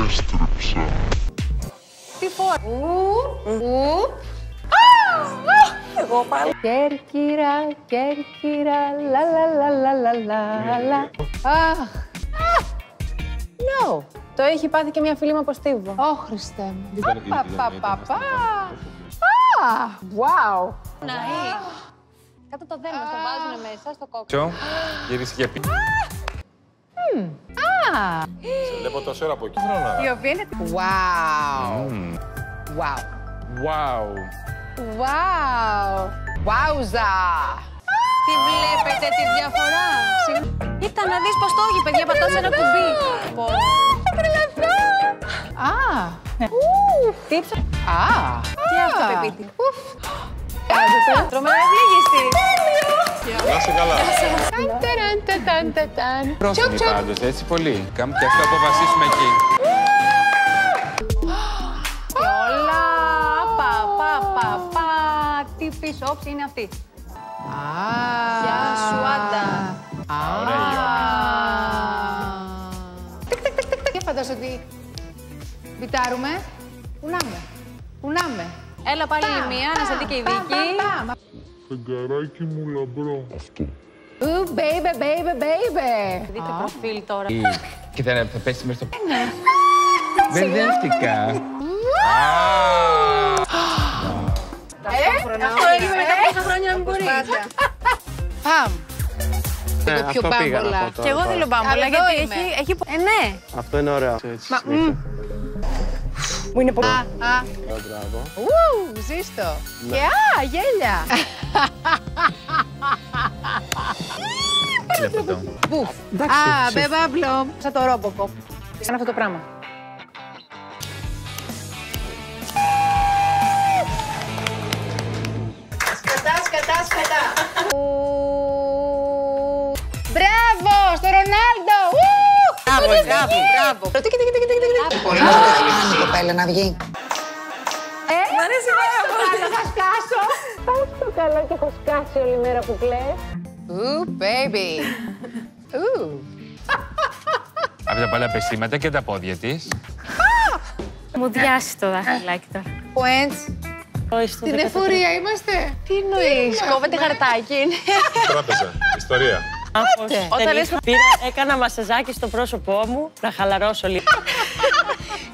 έστριψα. Τι φορά. Εγώ πάλι. Κέρκυρα, Κέρκυρα, λα λα λα λα λα λα. Αχ. No. Το έχει πάθει και μια φίλη μου από Στίβο. Ω, Χριστέ μου. Παπαπαπαπα. Wow. Ναή. Κάτω το δέρμα, το βάζουνε μέσα στο κόκκινο. Γύρισε για πει. Σε βλέπω τόση ώρα από εκεί. Η οποία είναι... Wow. Wow. Wow. Wow. Wowza. Τι βλέπετε τη διαφορά. Κοίτα να δεις πως το έχει, παιδιά, πατάς ένα κουμπί. Τι Τι αυτοπεποίθη. Τρομερά ευλίγιστη. Να είσαι καλά. Τσουπ, τσουπ. Πάντως, έτσι πολύ. Κάμου και αυτό αποφασίσουμε εκεί. Και όλα. Πα. Τι πίσω όψη είναι αυτή. Γεια σου, Άντα. Ωραία, Και φαντάζομαι ότι βιτάρουμε. Πουνάμε. Έλα πάλι η μία, να σε δει και η Βίκη. Φεγγαράκι μου λαμπρό. Αυτό. Baby. Δείτε προφίλ τώρα. Κοίτα, θα πέσει μέσα στο... Μπερδεύτηκα. Αυτό έγινε μετά πόσα χρόνια να μην μπορεί. Παμ. Λίγο πιο μπάμπολα. Κι εγώ θέλω μπάμπολα, γιατί έχει... ναι. Αυτό είναι ωραίο. Μου είναι πολύ... Μπράβο. Ζήστο. Και γέλια. Μπουφ. Μπεμπάμπλο. Σαν το Ρόμποκοπ. Σαν αυτό το πράγμα. Σκατά. Μπράβο, στο Ρονάλντο. Μπράβο. Πολύ να κάνει η κοπέλα να βγει. Μ' αρέσει πάρα πολύ. Θα σκάσω. Πας το καλά και έχω σκάσει όλη μέρα που κλαις. Baby. Από τα παλιά πεσήματα και τα πόδια της. Μου διάσει το δάχτυλάκι τώρα. Points. Στην εφορία είμαστε. Τι εννοείς, Κόβεται χαρτάκι. Τράπεζα. Ιστορία. Όταν λες έκανα μασαζάκι στο πρόσωπό μου, να χαλαρώσω λίγο.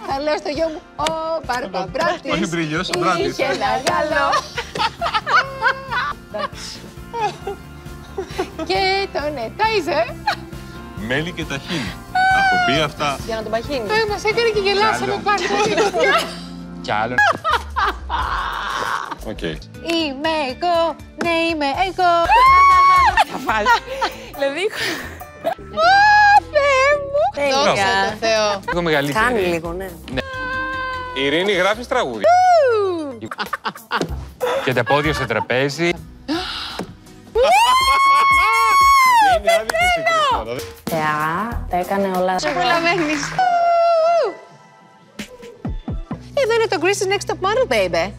Θα λέω στο γιο μου, ο Μπαρμπαμπράτης. Όχι μπρίλιος, ο Μπράτης. Είχε ένα γάλο. Και τον ετάιζε. Μέλι και ταχίνι. Έχω πει αυτά. Για να τον παχύνει. Μας έκανε και γελάσαμε πάρα πολύ. Κι άλλο. Οκ. Είμαι εγώ, ναι είμαι εγώ. Θα φάει. Δηλαδή... Θεέ μου. Δόξα τω Θεώ. Λίγο μεγαλύτερη. Κάνει λίγο, ναι. Η Ειρήνη γράφει τραγούδι. Και τα πόδια στο τραπέζι. Είναι άδικη σύγκριση τώρα. Τα έκανε όλα. Σε προλαβαίνεις. Εδώ είναι το Greece's Next Top Model, baby.